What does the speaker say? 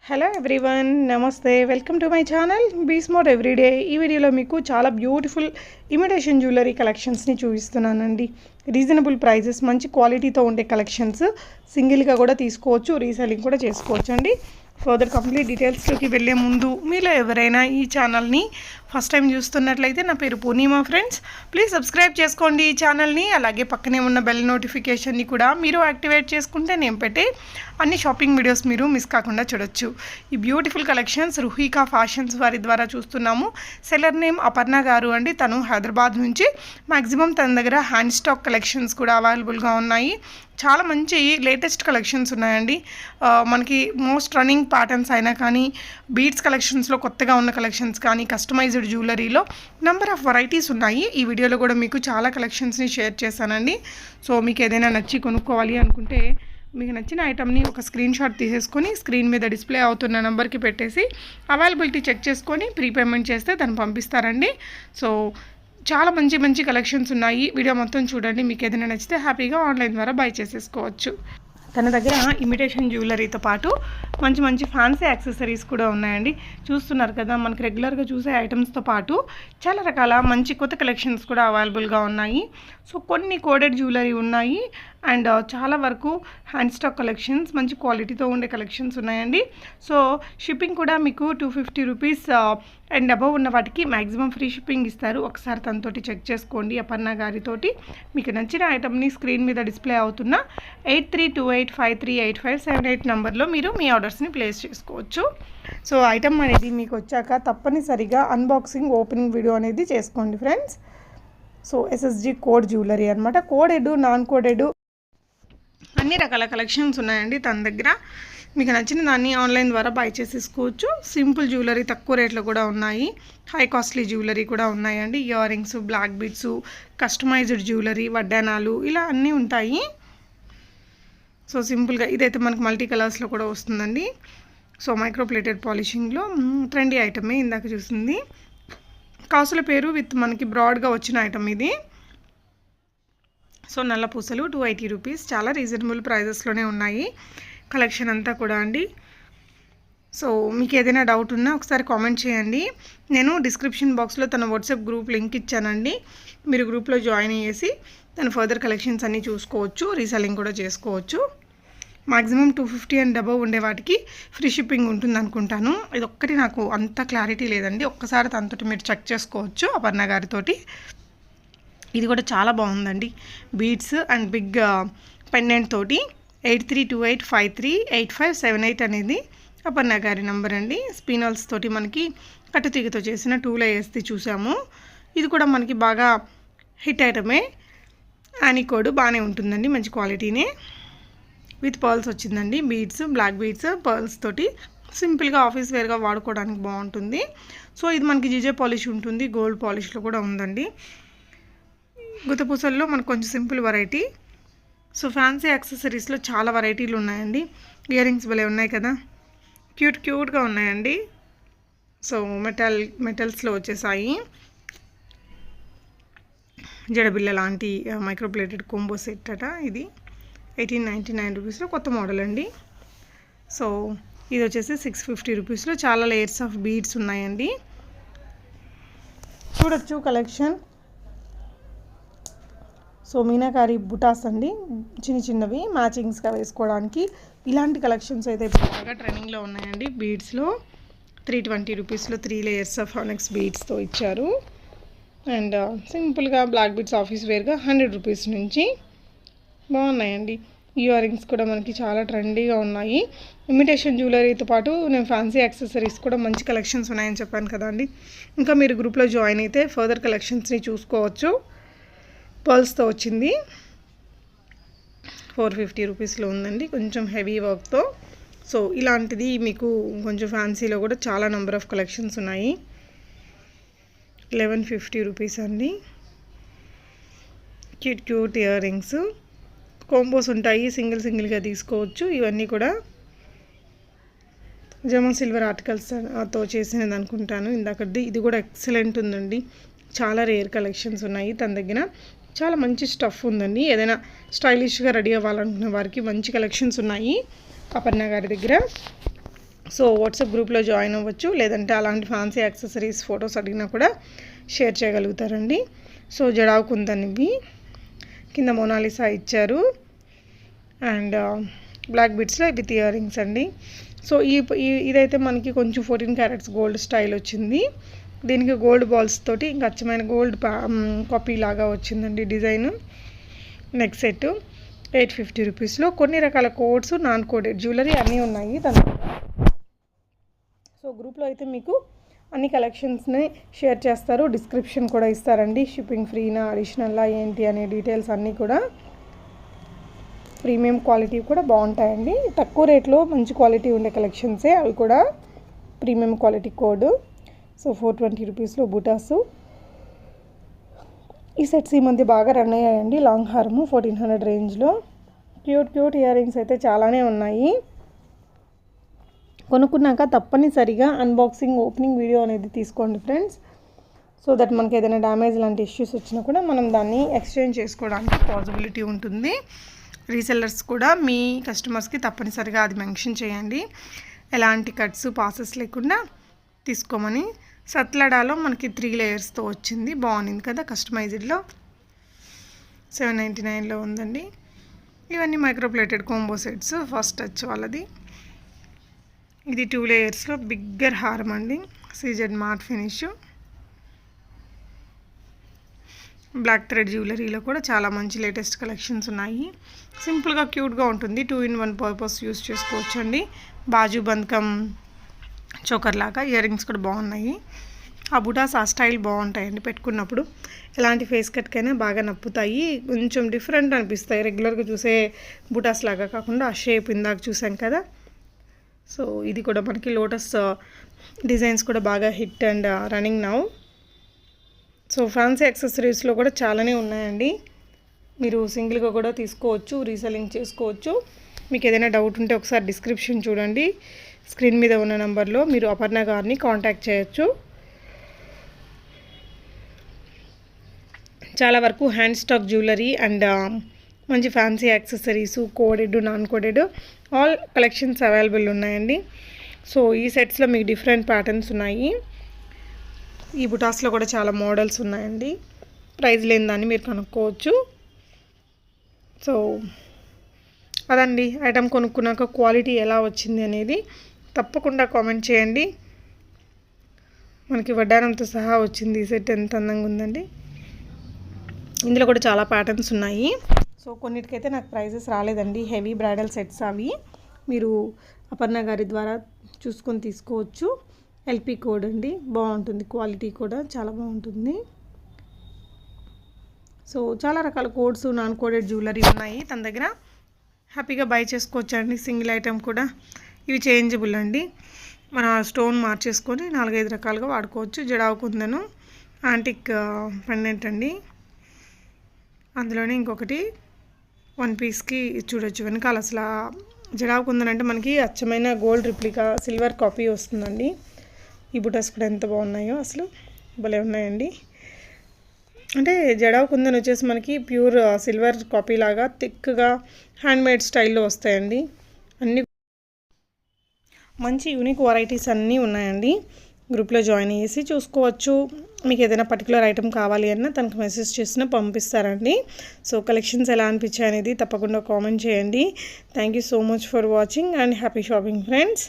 Hello everyone, నమస్తే. Welcome to my channel be smart everyday. ఈ వీడియోలో మీకు చాలా బ్యూటిఫుల్ ఇమిటేషన్ జ్యువెలరీ కలెక్షన్స్ని చూపిస్తున్నానండి. రీజనబుల్ ప్రైజెస్, మంచి క్వాలిటీతో ఉండే కలెక్షన్స్. సింగిల్గా కూడా తీసుకోవచ్చు, రీసెల్లింగ్ కూడా చేసుకోవచ్చు అండి. ఫర్దర్ కంప్లీట్ డీటెయిల్స్లోకి వెళ్ళే ముందు మీలో ఎవరైనా ఈ ఛానల్ని ఫస్ట్ టైం చూస్తున్నట్లయితే, నా పేరు పూర్ణిమా ఫ్రెండ్స్, ప్లీజ్ సబ్స్క్రైబ్ చేసుకోండి ఈ ఛానల్ని. అలాగే పక్కనే ఉన్న బెల్ నోటిఫికేషన్ని కూడా మీరు యాక్టివేట్ చేసుకుంటే నేను పెట్టే అన్ని షాపింగ్ వీడియోస్ మీరు మిస్ కాకుండా చూడొచ్చు. ఈ బ్యూటిఫుల్ కలెక్షన్స్ రుహికా ఫ్యాషన్స్ వారి ద్వారా చూస్తున్నాము. సెల్లర్ నేమ్ అపర్ణ గారు అండి. తను హైదరాబాద్ నుంచి. మ్యాక్సిమం తన దగ్గర హ్యాండ్ స్టాక్ కలెక్షన్స్ కూడా అవైలబుల్గా ఉన్నాయి. చాలా మంచి లేటెస్ట్ కలెక్షన్స్ ఉన్నాయండి. మనకి మోస్ట్ రన్నింగ్ ప్యాటర్న్స్ అయినా కానీ, బీడ్స్ కలెక్షన్స్లో కొత్తగా ఉన్న కలెక్షన్స్ కానీ, కస్టమైజ్డ్ జ్యువెలరీలో నెంబర్ ఆఫ్ వెరైటీస్ ఉన్నాయి. ఈ వీడియోలో కూడా మీకు చాలా కలెక్షన్స్ని షేర్ చేశానండి. సో మీకు ఏదైనా నచ్చి కొనుక్కోవాలి అనుకుంటే, మీకు నచ్చిన ఐటమ్ని ఒక స్క్రీన్ షాట్ తీసేసుకొని స్క్రీన్ మీద డిస్ప్లే అవుతున్న నెంబర్కి పెట్టేసి అవైలబిలిటీ చెక్ చేసుకొని ప్రీపేమెంట్ చేస్తే తను పంపిస్తారండి. సో చాలా మంచి మంచి కలెక్షన్స్ ఉన్నాయి. వీడియో మొత్తం చూడండి. మీకు ఏదైనా నచ్చితే హ్యాపీగా ఆన్లైన్ ద్వారా బై చేసేసుకోవచ్చు. తన దగ్గర ఇమిటేషన్ జ్యువెలరీతో పాటు మంచి మంచి ఫ్యాన్సీ యాక్సెసరీస్ కూడా ఉన్నాయండి. చూస్తున్నారు కదా, మనకు రెగ్యులర్గా చూసే ఐటమ్స్తో పాటు చాలా రకాల మంచి కొత్త కలెక్షన్స్ కూడా అవైలబుల్గా ఉన్నాయి. సో కొన్ని కోడెడ్ జ్యువెలరీ ఉన్నాయి అండ్ చాలా వరకు హ్యాండ్ స్టాక్ కలెక్షన్స్, మంచి క్వాలిటీతో ఉండే కలెక్షన్స్ ఉన్నాయండి. సో షిప్పింగ్ కూడా మీకు 250 రూపీస్ అండ్ అబవ్ ఉన్న వాటికి మ్యాక్సిమం ఫ్రీ షిప్పింగ్ ఇస్తారు. ఒకసారి తనతోటి చెక్ చేసుకోండి. అపర్ణ గారితోటి మీకు నచ్చిన ఐటమ్ని స్క్రీన్ మీద డిస్ప్లే అవుతున్న 8328538578 నెంబర్లో మీరు మీ ఆర్డర్స్ని ప్లేస్ చేసుకోవచ్చు. సో ఐటమ్ అనేది మీకు వచ్చాక తప్పనిసరిగా అన్బాక్సింగ్, ఓపెనింగ్ వీడియో అనేది చేసుకోండి friends. So SSG code jewellery అనమాట. కోడెడ్, నాన్ కోడెడ్ అన్ని రకాల కలెక్షన్స్ ఉన్నాయండి తన దగ్గర. మీకు నచ్చిన దాన్ని ఆన్లైన్ ద్వారా బై చేసేసుకోవచ్చు. సింపుల్ జ్యువెలరీ తక్కువ రేట్లో కూడా ఉన్నాయి. హై కాస్ట్లీ జ్యువెలరీ కూడా ఉన్నాయండి. Ear rings, black beads, customised jewellery, వడ్డానాలు ఇలా అన్నీ ఉంటాయి. సో సింపుల్గా ఇదైతే మనకు మల్టీ కలర్స్లో కూడా వస్తుందండి. సో మైక్రోప్లేటెడ్ పాలిషింగ్లో ట్రెండీ ఐటమే ఇందాక చూసింది. కాసుల పేరు విత్ మనకి బ్రాడ్గా వచ్చిన ఐటమ్ ఇది. సో నల్ల పూసలు 280 రూపీస్. చాలా రీజనబుల్ ప్రైజెస్లోనే ఉన్నాయి కలెక్షన్ అంతా కూడా అండి. సో మీకు ఏదైనా డౌట్ ఉన్నా ఒకసారి కామెంట్ చేయండి. నేను డిస్క్రిప్షన్ బాక్స్లో తన వాట్సాప్ గ్రూప్ లింక్ ఇచ్చానండి. మీరు గ్రూప్లో జాయిన్ అయ్యేసి తన ఫర్దర్ కలెక్షన్స్ అన్నీ చూసుకోవచ్చు, రీసెల్లింగ్ కూడా చేసుకోవచ్చు. మ్యాక్సిమం 250 అండ్ అబవ్ ఉండే వాటికి ఫ్రీ షిప్పింగ్ ఉంటుంది అనుకుంటాను. ఇది ఒక్కటి నాకు అంత క్లారిటీ లేదండి. ఒక్కసారి తనతోటి మీరు చెక్ చేసుకోవచ్చు అపర్ణ గారితోటి. ఇది కూడా చాలా బాగుందండి. బీడ్స్ అండ్ బిగ్ పెండెంట్ తోటి 8328538578 అనేది అపర్ణ గారి నెంబర్ అండి. స్పినల్స్ తోటి మనకి కట్టుతీగతో చేసిన 2 లేయర్స్ది చూసాము. ఇది కూడా మనకి బాగా హిట్ ఐటమే. యానికోడ్ బాగానే ఉంటుందండి, మంచి క్వాలిటీనే. విత్ పర్ల్స్ వచ్చిందండి. బీడ్స్, బ్లాక్ బీడ్స్, పర్ల్స్ తోటి సింపుల్గా ఆఫీస్ వేర్గా వాడుకోవడానికి బాగుంటుంది. సో ఇది మనకి జీజే పాలిష్ ఉంటుంది, గోల్డ్ పాలిష్లో కూడా ఉందండి. గుత్తపూసల్లో మనకు కొంచెం సింపుల్ వెరైటీ. సో ఫ్యాన్సీ యాక్సెసరీస్లో చాలా వెరైటీలు ఉన్నాయండి. ఇయర్ రింగ్స్ భలే ఉన్నాయి కదా, క్యూట్గా ఉన్నాయండి. సో మెటల్స్లో వచ్చేసాయి. జడబిల్ల లాంటి మైక్రోప్లేటెడ్ కోంబో సెట్ అట. ఇది 1899 రూపీస్లో కొత్త మోడల్ అండి. సో ఇది వచ్చేసి 650 రూపీస్లో చాలా లేయర్స్ ఆఫ్ బీడ్స్ ఉన్నాయండి. చూడొచ్చు కలెక్షన్. సో మీనాకారి బుటాస్ అండి, చిన్నవి మ్యాచింగ్స్గా వేసుకోవడానికి. ఇలాంటి కలెక్షన్స్ అయితే ఇప్పుడు బాగా ట్రెండింగ్లో ఉన్నాయండి. బీడ్స్లో 320 రూపీస్లో 3 లేయర్స్ ఆఫ్ ఆనెక్స్ బీడ్స్తో ఇచ్చారు. అండ్ సింపుల్గా బ్లాక్ బీడ్స్ ఆఫీస్ వేర్గా 100 రూపీస్ నుంచి బాగున్నాయండి. ఇయర్ రింగ్స్ కూడా మనకి చాలా ట్రెండీగా ఉన్నాయి. ఇమిటేషన్ జ్యువెలరీతో పాటు నేను ఫ్యాన్సీ యాక్సెసరీస్ కూడా మంచి కలెక్షన్స్ ఉన్నాయని చెప్పాను కదా అండి. ఇంకా మీరు గ్రూప్లో జాయిన్ అయితే ఫర్దర్ కలెక్షన్స్ని చూసుకోవచ్చు. పర్ల్స్తో వచ్చింది 450 రూపీస్లో ఉందండి, కొంచెం హెవీ వర్క్తో. సో ఇలాంటిది మీకు కొంచెం ఫ్యాన్సీలో కూడా చాలా నెంబర్ ఆఫ్ కలెక్షన్స్ ఉన్నాయి. 1150 రూపీస్ అండి. క్యూట్ ఇయర్ రింగ్స్, కోంబోస్ ఉంటాయి, సింగిల్గా తీసుకోవచ్చు. ఇవన్నీ కూడా జమా సిల్వర్ ఆర్టికల్స్తో చేసినది అనుకుంటాను ఇందాకది. ఇది కూడా ఎక్సలెంట్ ఉందండి. చాలా రేర్ కలెక్షన్స్ ఉన్నాయి తన దగ్గర. చాలా మంచి స్టఫ్ ఉందండి. ఏదైనా స్టైలిష్గా రెడీ అవ్వాలనుకునే వారికి మంచి కలెక్షన్స్ ఉన్నాయి అపర్ణ గారి దగ్గర. సో వాట్సాప్ గ్రూప్లో జాయిన్ అవ్వచ్చు, లేదంటే అలాంటి ఫ్యాన్సీ యాక్సెసరీస్ ఫొటోస్ అడిగినా కూడా షేర్ చేయగలుగుతారండి. సో జడావు కుందన్ ఇవి, కింద మోనాలిసా ఇచ్చారు అండ్ బ్లాక్ బిట్స్లో విత్ ఇయర్ రింగ్స్ అండి. సో ఇదైతే మనకి కొంచెం 14 క్యారెట్స్ గోల్డ్ స్టైల్ వచ్చింది. దీనికి గోల్డ్ బాల్స్ తోటి ఇంకా అచ్చమైన గోల్డ్ కాపీ లాగా వచ్చిందండి డిజైన్. నెక్స్ట్ సెట్ 850 రూపీస్లో. కొన్ని రకాల కోడ్స్, నాన్ కోడెడ్ జ్యువెలరీ అన్నీ ఉన్నాయి దాని. సో గ్రూప్లో అయితే మీకు అన్ని కలెక్షన్స్ని షేర్ చేస్తారు, డిస్క్రిప్షన్ కూడా ఇస్తారండి. షిప్పింగ్ ఫ్రీనా, అడిషనల్లా ఏంటి అనే డీటెయిల్స్ అన్నీ కూడా. ప్రీమియం క్వాలిటీ కూడా బాగుంటాయండి, తక్కువ రేట్లో మంచి క్వాలిటీ ఉండే కలెక్షన్సే అవి కూడా. Premium quality code. సో 420 రూపీస్లో బుటాసు. ఈ సెట్స్ ఈ మధ్య బాగా రన్ అయ్యాయండి. లాంగ్ హారము 1400 రేంజ్లో. క్యూట్ ఇయర్ రింగ్స్ అయితే చాలానే ఉన్నాయి. కొనుక్కున్నాక తప్పనిసరిగా అన్బాక్సింగ్, ఓపెనింగ్ వీడియో అనేది తీసుకోండి ఫ్రెండ్స్. సో దట్ మనకి ఏదైనా డ్యామేజ్ లాంటి ఇష్యూస్ వచ్చినా కూడా మనం దాన్ని ఎక్స్చేంజ్ చేసుకోవడానికి పాసిబిలిటీ ఉంటుంది. రీసెల్లర్స్ కూడా మీ కస్టమర్స్కి తప్పనిసరిగా అది మెన్షన్ చేయండి, ఎలాంటి కట్స్ పాసెస్ లేకుండా తీసుకోమని. సత్లడాలో మనకి 3 లేయర్స్తో వచ్చింది, బాగుంది కదా కస్టమైజ్డ్లో. 799లో ఉందండి. ఇవన్నీ microplated combo sets, first touch వాళ్ళది. ఇది 2 లేయర్స్లో బిగ్గర్ హారం అండి, CZ matte finish. Black thread జ్యువెలరీలో కూడా చాలా మంచి లేటెస్ట్ కలెక్షన్స్ ఉన్నాయి. సింపుల్గా క్యూట్గా ఉంటుంది, 2 in 1 పర్పస్ యూస్ చేసుకోవచ్చు అండి. బాజు బంధకం చోకర్ లాగా ఇయర్ రింగ్స్ కూడా బాగున్నాయి. ఆ బుటాస్ ఆ స్టైల్ బాగుంటాయండి పెట్టుకున్నప్పుడు. ఎలాంటి ఫేస్ కట్కైనా బాగా నప్పుతాయి, కొంచెం డిఫరెంట్ అనిపిస్తాయి. రెగ్యులర్గా చూసే బుటాస్ లాగా కాకుండా ఆ షేప్ ఇందాక చూసాం కదా. సో ఇది కూడా మనకి లోటస్ డిజైన్స్ కూడా బాగా hit and running now. So fancy యాక్సెసరీస్లో కూడా చాలానే ఉన్నాయండి, మీరు సింగిల్గా కూడా తీసుకోవచ్చు, రీసెల్లింగ్ చేసుకోవచ్చు. మీకు ఏదైనా డౌట్ ఉంటే ఒకసారి డిస్క్రిప్షన్ చూడండి, స్క్రీన్ మీద ఉన్న నెంబర్లో మీరు అపర్ణ గారిని కాంటాక్ట్ చేయొచ్చు. చాలా వరకు హ్యాండ్ స్టాక్ జ్యువెలరీ అండ్ మంచి fancy accessories, coded, non coded all collections available ఉన్నాయండి. సో ఈ సెట్స్లో మీకు డిఫరెంట్ ప్యాటర్న్స్ ఉన్నాయి. ఈ బుటాస్లో కూడా చాలా మోడల్స్ ఉన్నాయండి, ప్రైస్ లేని దాన్ని మీరు కనుక్కోవచ్చు. సో అదండి, ఐటమ్ కొనుక్కున్నాక క్వాలిటీ ఎలా వచ్చింది అనేది తప్పకుండా కామెంట్ చేయండి. మనకి వడ్డానంతో సహా వచ్చింది ఈ సెట్, ఎంత అందంగా ఉందండి. ఇందులో కూడా చాలా ప్యాటర్న్స్ ఉన్నాయి. సో కొన్నిటికైతే నాకు ప్రైజెస్ రాలేదండి, హెవీ బ్రైడల్ సెట్స్ అవి. మీరు అపర్ణ గారి ద్వారా చూసుకొని తీసుకోవచ్చు. ఎల్పి కోడ్ అండి, బాగుంటుంది, క్వాలిటీ కూడా చాలా బాగుంటుంది. సో చాలా రకాల కోడ్స్, నాన్ కోడెడ్ జ్యువెలరీ ఉన్నాయి తన దగ్గర, హ్యాపీగా బై చేసుకోవచ్చు అండి. సింగిల్ ఐటెం కూడా ఇవి చేంజబుల్ అండి, మన స్టోన్ మార్చేసుకొని 4-5 రకాలుగా వాడుకోవచ్చు. జడావు కుందను యాంటిక్ పెండెంట్ అండి, అందులోనే ఇంకొకటి 1 పీస్కి చూడొచ్చు వెనకాల. అసలు జడావు కుందన్ అంటే మనకి అచ్చమైన గోల్డ్ రిప్లికా సిల్వర్ కాపీ వస్తుందండి. ఈ బుటాస్ కూడా ఎంత బాగున్నాయో, అసలు భలే ఉన్నాయండి. అంటే జడావు కుందన్ వచ్చేసి మనకి ప్యూర్ సిల్వర్ కాపీ లాగా థిక్గా హ్యాండ్మేడ్ స్టైల్లో వస్తాయండి. అన్ని మంచి యూనిక్ వెరైటీస్ అన్నీ ఉన్నాయండి. గ్రూప్లో జాయిన్ చేసి చూసుకోవచ్చు. మీకు ఏదైనా పర్టికులర్ ఐటెం కావాలి అన్నా తనకు మెసేజ్ చేసినా పంపిస్తారండి. సో కలెక్షన్స్ ఎలా అనిపించాయి అనేది తప్పకుండా కామెంట్ చేయండి. Thank you so much for watching and happy shopping friends.